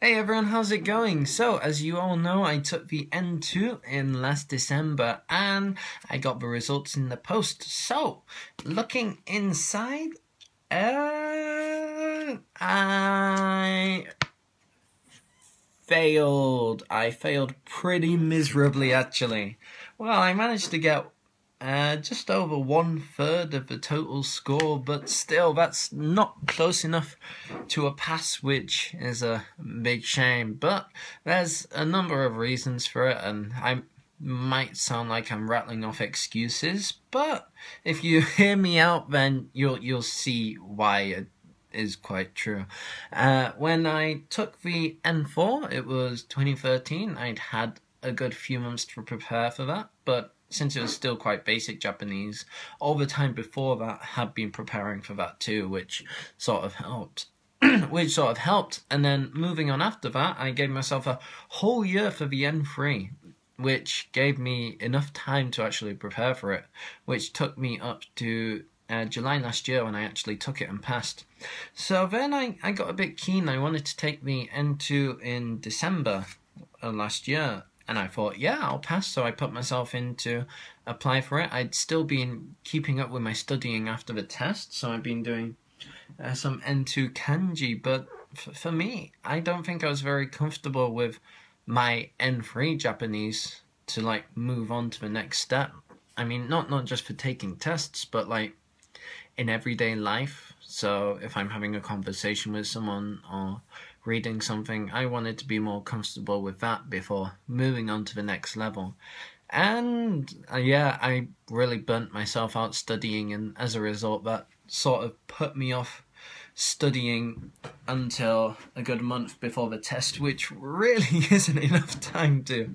Hey everyone, how's it going? So, as you all know, I took the N2 in last December and I got the results in the post. So, looking inside, I failed. I failed pretty miserably, actually. Well, I managed to get just over 1/3 of the total score, but still, that's not close enough to a pass, which is a big shame. But there's a number of reasons for it, and I might sound like I'm rattling off excuses, but if you hear me out, then you'll see why it is quite true. When I took the N4, it was 2013. I'd had a good few months to prepare for that, but since it was still quite basic Japanese, all the time before that had been preparing for that too, which sort of helped. And then moving on after that, I gave myself a whole year for the N3, which gave me enough time to actually prepare for it, which took me up to July last year when I actually took it and passed. So then I got a bit keen. I wanted to take the N2 in December last year, and I thought, yeah, I'll pass. So I put myself in to apply for it. I'd still been keeping up with my studying after the test, so I'd been doing some N2 kanji, but for me, I don't think I was very comfortable with my N3 Japanese to like move on to the next step. I mean, not just for taking tests, but like in everyday life. So if I'm having a conversation with someone or reading something, I wanted to be more comfortable with that before moving on to the next level. And yeah, I really burnt myself out studying, and as a result, that sort of put me off studying until a good month before the test, which really isn't enough time to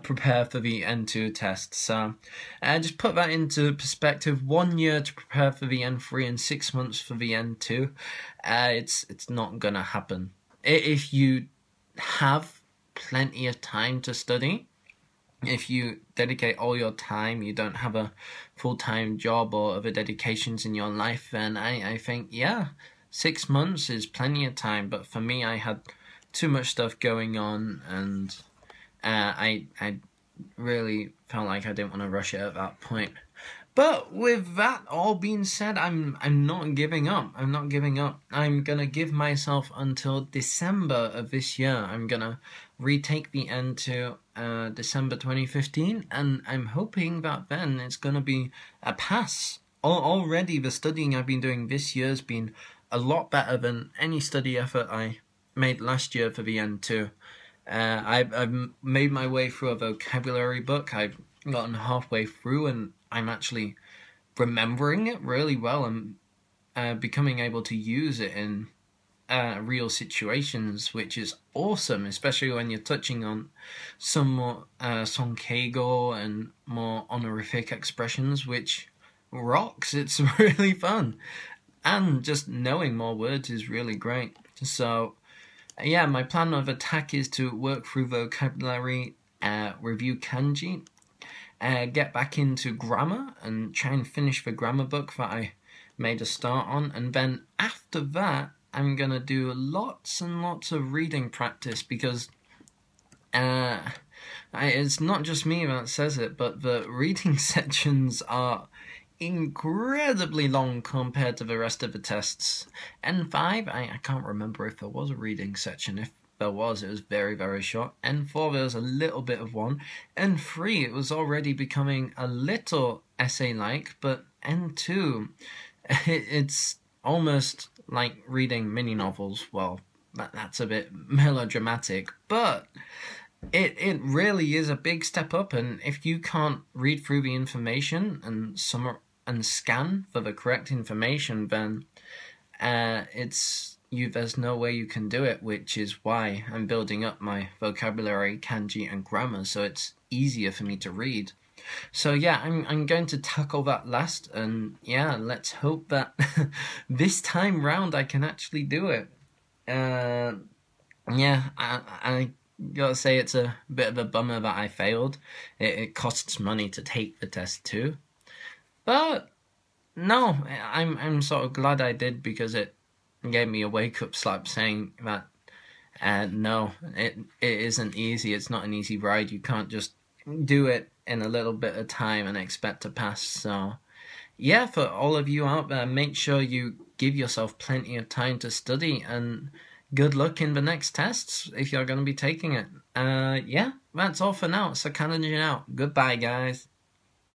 prepare for the N2 test. So just put that into perspective. 1 year to prepare for the N3 and 6 months for the N2. It's not gonna happen. If you have plenty of time to study, if you dedicate all your time, you don't have a full-time job or other dedications in your life, then I think, yeah, 6 months is plenty of time. But for me, I had too much stuff going on, and I really felt like I didn't want to rush it at that point. But with that all being said, I'm not giving up. I'm not giving up. I'm gonna give myself until December of this year. I'm gonna retake the N to December 2015, and I'm hoping that then it's gonna be a pass. Already the studying I've been doing this year's been a lot better than any study effort I made last year for the N2. I've made my way through a vocabulary book. I've gotten halfway through, and I'm actually remembering it really well and becoming able to use it in real situations, which is awesome, especially when you're touching on some more sonkeigo and more honorific expressions, which rocks. It's really fun. And just knowing more words is really great. So yeah, my plan of attack is to work through vocabulary, review kanji, get back into grammar and try and finish the grammar book that I made a start on. And then after that, I'm going to do lots and lots of reading practice, because it's not just me that says it, but the reading sections are incredibly long compared to the rest of the tests. N5, I can't remember if there was a reading section. If there was, it was very, very short. N4, there was a little bit of one. N3, it was already becoming a little essay-like, but N2, it's almost like reading mini-novels. Well, that's a bit melodramatic, but it really is a big step up, and if you can't read through the information and scan for the correct information, then there's no way you can do it, which is why I'm building up my vocabulary, kanji, and grammar, so it's easier for me to read. So yeah, I'm going to tackle that last, and yeah, let's hope that this time round I can actually do it. Yeah, I gotta say it's a bit of a bummer that I failed. It costs money to take the test too, but no, I'm sort of glad I did, because it gave me a wake-up slap saying that No, it isn't easy. It's not an easy ride. You can't just do it in a little bit of time and expect to pass. So, yeah, for all of you out there, make sure you give yourself plenty of time to study, and good luck in the next tests if you're going to be taking it. Yeah, that's all for now. So, Canada out. Goodbye, guys.